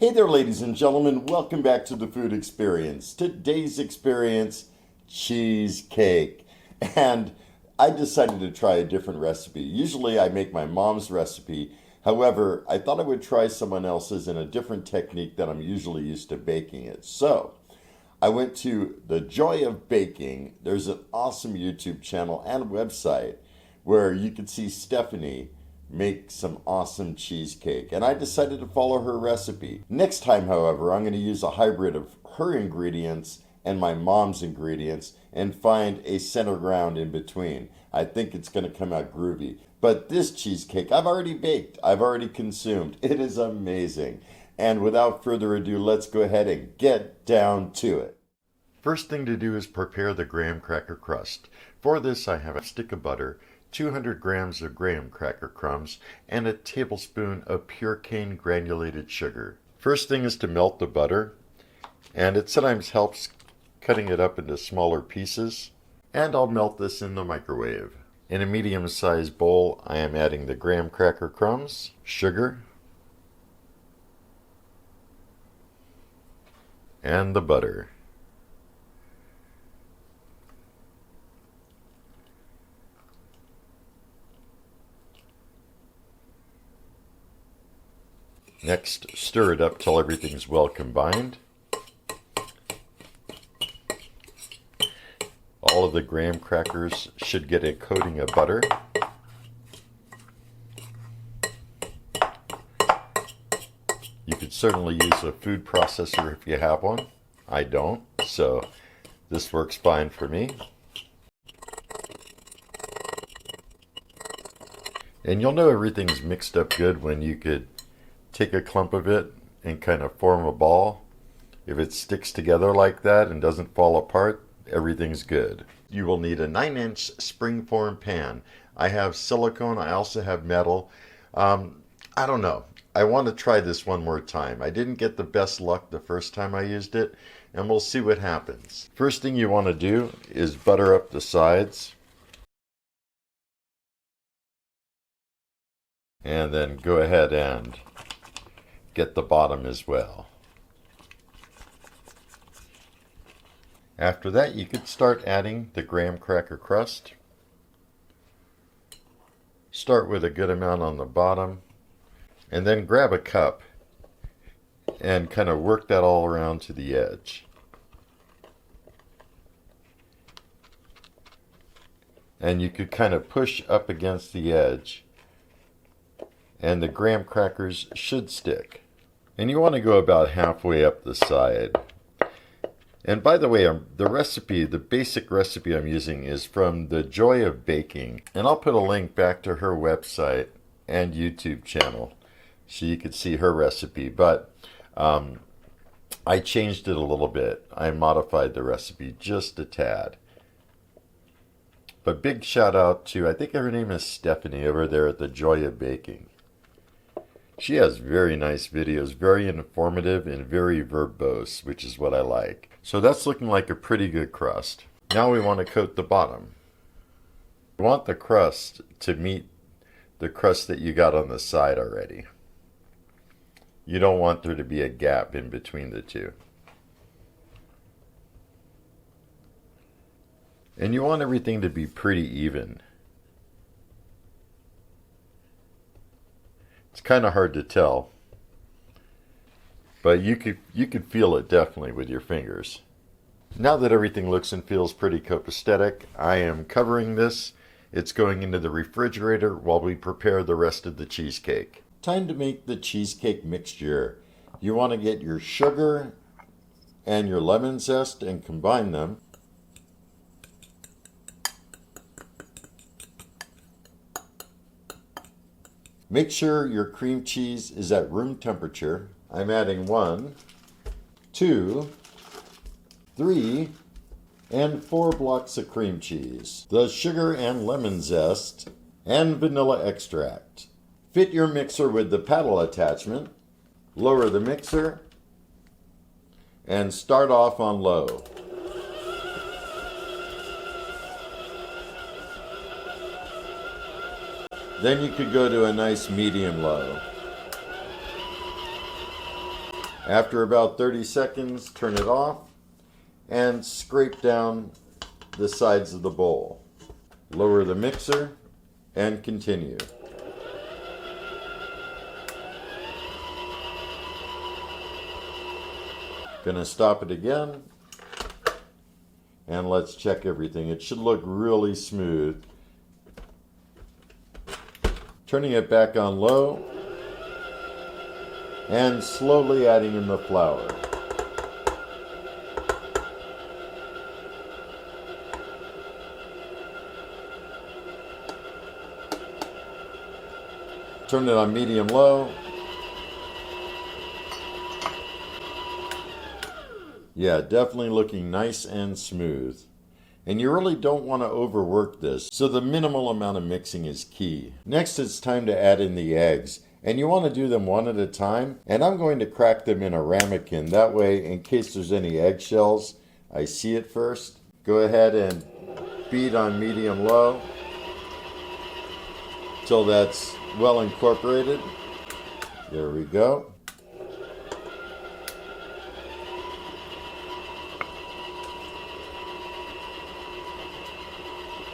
Hey there, ladies and gentlemen. Welcome back to the Food Experience. Today's experience, cheesecake. And I decided to try a different recipe. Usually I make my mom's recipe. However, I thought I would try someone else's in a different technique that I'm usually used to baking it. So I went to The Joy of Baking. There's an awesome YouTube channel and website where you can see Stephanie make some awesome cheesecake, and I decided to follow her recipe. Next time, however, I'm going to use a hybrid of her ingredients and my mom's ingredients and find a center ground in between. I think it's going to come out groovy. But this cheesecake I've already baked, I've already consumed. It is amazing. And without further ado, let's go ahead and get down to it. First thing to do is prepare the graham cracker crust. For this, I have a stick of butter, 200 grams of graham cracker crumbs, and a tablespoon of pure cane granulated sugar. First thing is to melt the butter, and it sometimes helps cutting it up into smaller pieces. And I'll melt this in the microwave. In a medium-sized bowl, I am adding the graham cracker crumbs, sugar, and the butter. Next, stir it up till everything's well combined. All of the graham crackers should get a coating of butter. You could certainly use a food processor if you have one. I don't, so this works fine for me. And you'll know everything's mixed up good when you could take a clump of it and kind of form a ball. If it sticks together like that and doesn't fall apart, everything's good. You will need a 9-inch springform pan. I have silicone, I also have metal. I don't know. I want to try this one more time. I didn't get the best luck the first time I used it, and we'll see what happens. First thing you want to do is butter up the sides. And then go ahead and get the bottom as well. After that, you could start adding the graham cracker crust. Start with a good amount on the bottom, and then grab a cup and kind of work that all around to the edge. And you could kind of push up against the edge, and the graham crackers should stick. And you want to go about halfway up the side. And by the way, the basic recipe I'm using is from The Joy of Baking. And I'll put a link back to her website and YouTube channel so you could see her recipe. But I changed it a little bit. I modified the recipe just a tad. But big shout out to, I think her name is Stephanie, over there at The Joy of Baking. She has very nice videos, very informative and very verbose, which is what I like. So that's looking like a pretty good crust. Now we want to coat the bottom. You want the crust to meet the crust that you got on the side already. You don't want there to be a gap in between the two. And you want everything to be pretty even. It's kind of hard to tell, but you could feel it definitely with your fingers. Now that everything looks and feels pretty copacetic, I am covering this. It's going into the refrigerator while we prepare the rest of the cheesecake. Time to make the cheesecake mixture. You want to get your sugar and your lemon zest and combine them. Make sure your cream cheese is at room temperature. I'm adding 1, 2, 3, and 4 blocks of cream cheese, the sugar and lemon zest, and vanilla extract. Fit your mixer with the paddle attachment, lower the mixer, and start off on low. Then you could go to a nice medium low. After about 30 seconds, turn it off and scrape down the sides of the bowl. Lower the mixer and continue. Gonna stop it again and let's check everything. It should look really smooth. Turning it back on low and slowly adding in the flour. Turn it on medium-low. Yeah, definitely looking nice and smooth. And you really don't want to overwork this, so the minimal amount of mixing is key. Next, it's time to add in the eggs. And you want to do them one at a time. And I'm going to crack them in a ramekin. That way, in case there's any eggshells, I see it first. Go ahead and beat on medium-low till that's well incorporated. There we go.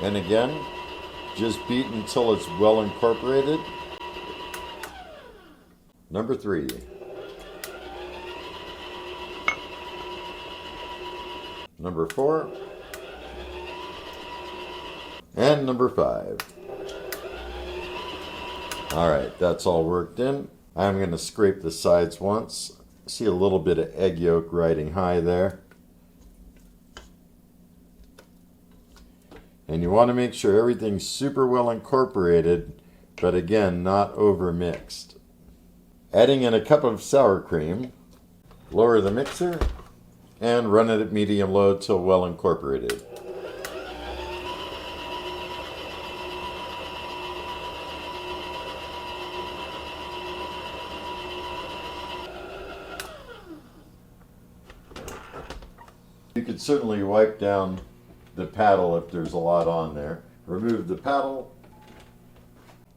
And again, just beat until it's well incorporated. Number 3. Number 4. And number 5. Alright, that's all worked in. I'm going to scrape the sides once. See a little bit of egg yolk riding high there. And you want to make sure everything's super well incorporated, but again, not over mixed. Adding in a cup of sour cream, lower the mixer, and run it at medium-low till well incorporated. You could certainly wipe down the paddle if there's a lot on there. Remove the paddle.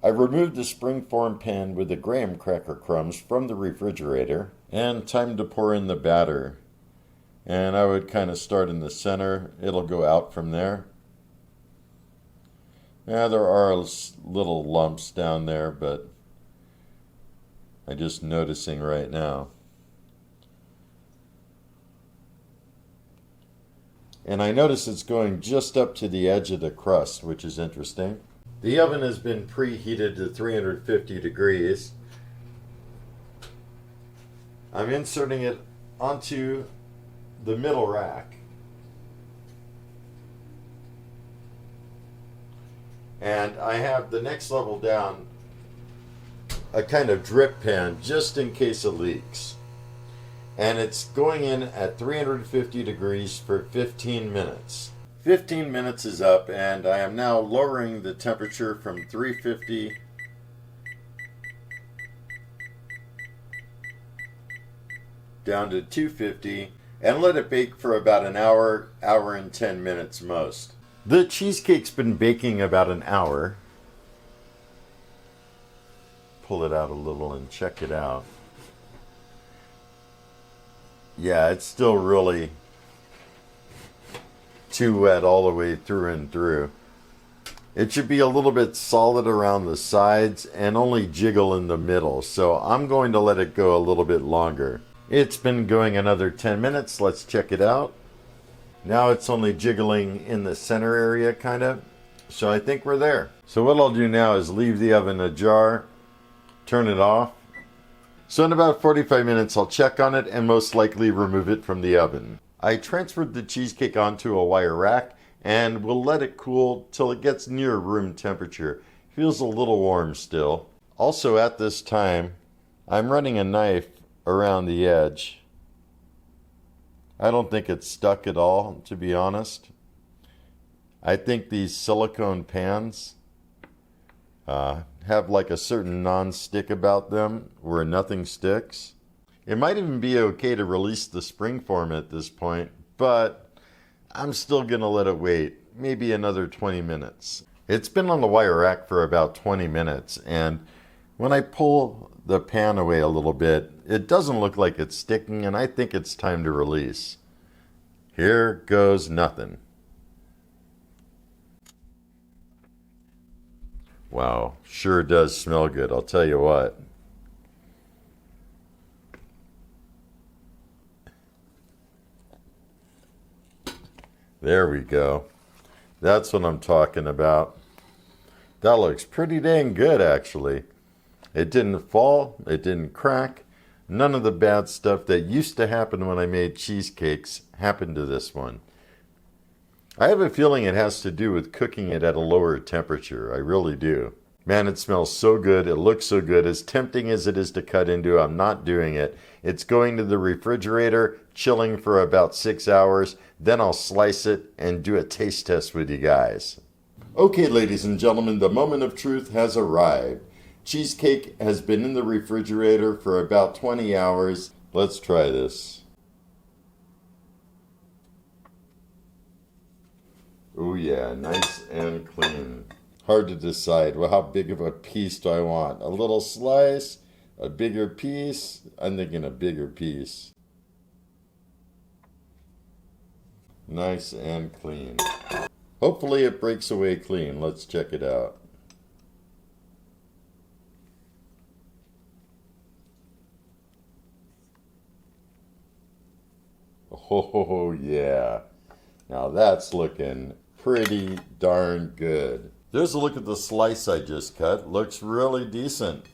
I removed the springform pan with the graham cracker crumbs from the refrigerator, and time to pour in the batter. And I would kind of start in the center. It'll go out from there. Yeah, there are little lumps down there, but I'm just noticing right now. And I notice it's going just up to the edge of the crust, which is interesting. The oven has been preheated to 350 degrees. I'm inserting it onto the middle rack. And I have the next level down a kind of drip pan just in case it leaks. And it's going in at 350 degrees for 15 minutes. 15 minutes is up, and I am now lowering the temperature from 350 down to 250, and let it bake for about an hour, hour and 10 minutes most. The cheesecake's been baking about an hour. Pull it out a little and check it out. Yeah, it's still really too wet all the way through and through. It should be a little bit solid around the sides and only jiggle in the middle, so I'm going to let it go a little bit longer. It's been going another 10 minutes. Let's check it out. Now it's only jiggling in the center area, kind of. So I think we're there. So what I'll do now is leave the oven ajar, turn it off. So in about 45 minutes, I'll check on it and most likely remove it from the oven. I transferred the cheesecake onto a wire rack and we'll let it cool till it gets near room temperature. Feels a little warm still. Also at this time, I'm running a knife around the edge. I don't think it's stuck at all, to be honest. I think these silicone pans have like a certain non-stick about them where nothing sticks. It might even be okay to release the springform at this point, but I'm still gonna let it wait, maybe another 20 minutes. It's been on the wire rack for about 20 minutes, and When I pull the pan away a little bit, it doesn't look like it's sticking, and I think it's time to release. Here goes nothing. Wow, sure does smell good, I'll tell you what. There we go. That's what I'm talking about. That looks pretty dang good, actually. It didn't fall, it didn't crack. None of the bad stuff that used to happen when I made cheesecakes happened to this one. I have a feeling it has to do with cooking it at a lower temperature. I really do. Man, it smells so good. It looks so good. As tempting as it is to cut into, I'm not doing it. It's going to the refrigerator, chilling for about 6 hours. Then I'll slice it and do a taste test with you guys. Okay, ladies and gentlemen, the moment of truth has arrived. Cheesecake has been in the refrigerator for about 20 hours. Let's try this. Oh yeah, nice and clean. Hard to decide. Well, how big of a piece do I want? A little slice? A bigger piece? I'm thinking a bigger piece. Nice and clean. Hopefully it breaks away clean. Let's check it out. Oh yeah. Now that's looking pretty darn good. There's a look at the slice I just cut. Looks really decent.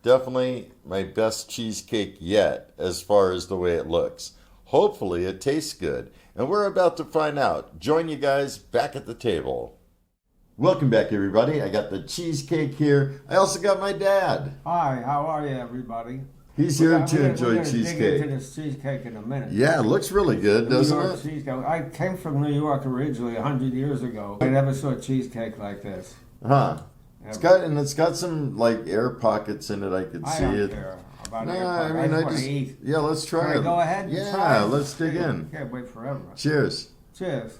Definitely my best cheesecake yet as far as the way it looks. Hopefully it tastes good. And we're about to find out. Join you guys back at the table. Welcome back, everybody. I got the cheesecake here. I also got my dad. Hi, how are you, everybody? He's here to enjoy cheesecake. Dig into this cheesecake in a minute. Yeah, it looks really good, doesn't it? Cheesecake. I came from New York originally 100 years ago. I never saw a cheesecake like this. Huh. It's got some like air pockets in it. I could see it. I don't care about air pockets. I mean, I just want to eat. Yeah, let's try Can it. I go ahead? And try Yeah, it? let's dig in. Can't wait forever. Cheers. Cheers.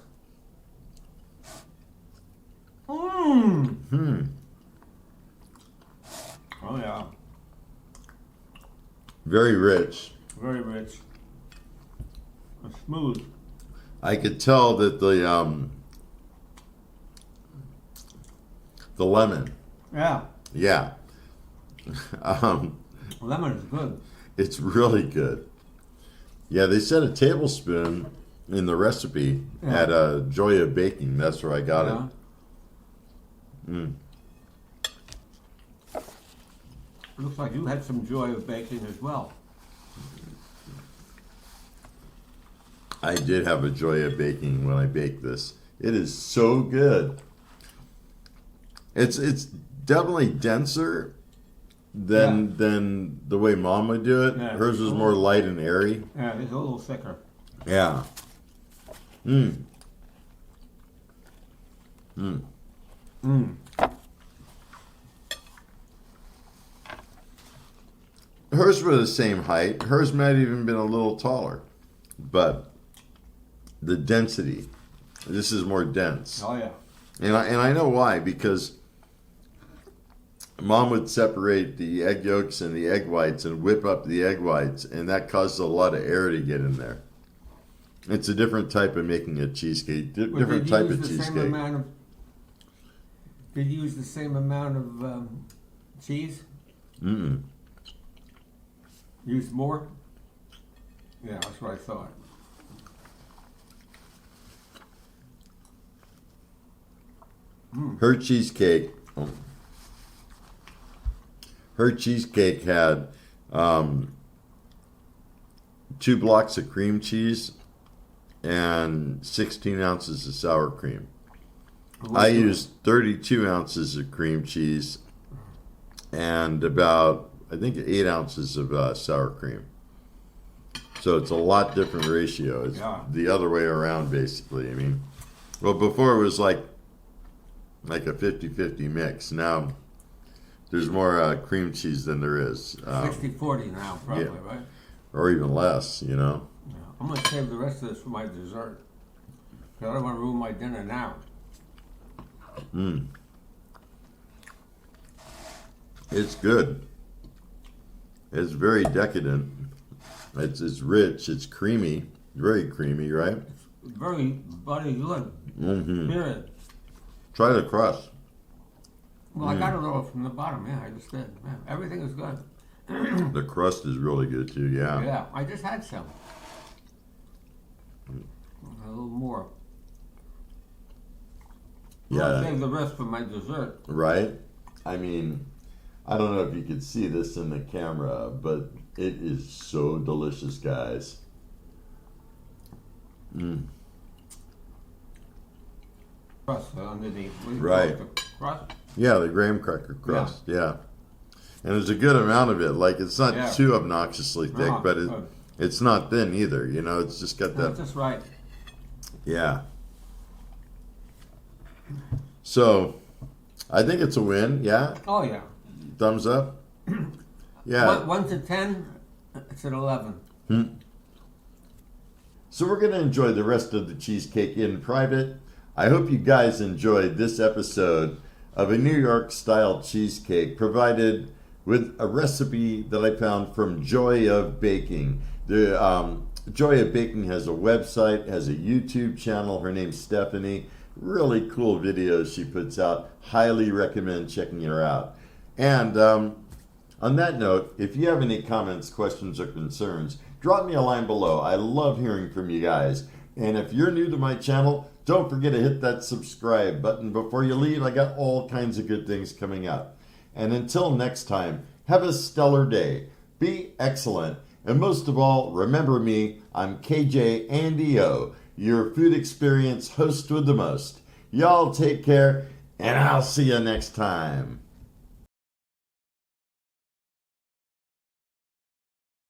Mmm. Oh yeah. Very rich. Very rich. It's smooth. I could tell that the lemon. Yeah. Yeah. Lemon is good. It's really good. Yeah, they said a tablespoon in the recipe had a Joy of Baking. That's where I got it. Looks like you had some joy of baking as well. I did have a Joy of Baking when I baked this. It is so good. It's definitely denser than the way Mom would do it. Yeah. Hers was more light and airy. Yeah, it's a little thicker. Yeah. Hers were the same height. Hers might have even been a little taller. But the density, this is more dense. Oh yeah. And I know why, because Mom would separate the egg yolks and the egg whites and whip up the egg whites, and that caused a lot of air to get in there. It's a different type of making a cheesecake, different type of cheesecake. Did you use the same amount of cheese? Use more? Yeah, that's what I thought. Her cheesecake had 2 blocks of cream cheese and 16 ounces of sour cream. I used 32 ounces of cream cheese and about, I think, 8 ounces of sour cream. So it's a lot different ratio. It's the other way around, basically. I mean, well, before it was like a 50-50 mix. Now there's more cream cheese than there is. 60-40 now, probably, right? Or even less, you know. Yeah. I'm going to save the rest of this for my dessert, because I don't want to ruin my dinner now. It's good. It's very decadent. It's rich. It's creamy. Very creamy, right? Very buttery good. Mm-hmm. Period. Try the crust. Well, I got a little from the bottom. Yeah, I just did. Yeah, everything is good. The crust is really good too, yeah. Yeah, I just had some. A little more. I'll save the rest for my dessert. Right? I mean, I don't know if you could see this in the camera, but it is so delicious, guys. Crust underneath. Right. The crust? Yeah, the graham cracker crust, yeah. And there's a good amount of it. Like, it's not too obnoxiously thick, No, but good. it's not thin either. You know, it's just got that. That's just right. Yeah. So, I think it's a win, yeah? Oh, yeah. Thumbs up? Yeah. 1 to 10, it's an 11. So we're going to enjoy the rest of the cheesecake in private. I hope you guys enjoyed this episode of a New York style cheesecake provided with a recipe that I found from Joy of Baking. The Joy of Baking has a website, has a YouTube channel. Her name's Stephanie. Really cool videos she puts out. Highly recommend checking her out. And on that note, if you have any comments, questions, or concerns, drop me a line below. I love hearing from you guys. And if you're new to my channel, don't forget to hit that subscribe button before you leave. I got all kinds of good things coming up. And until next time, have a stellar day. Be excellent. And most of all, remember me. I'm KJ Andy O, your food experience host with the most. Y'all take care, and I'll see you next time.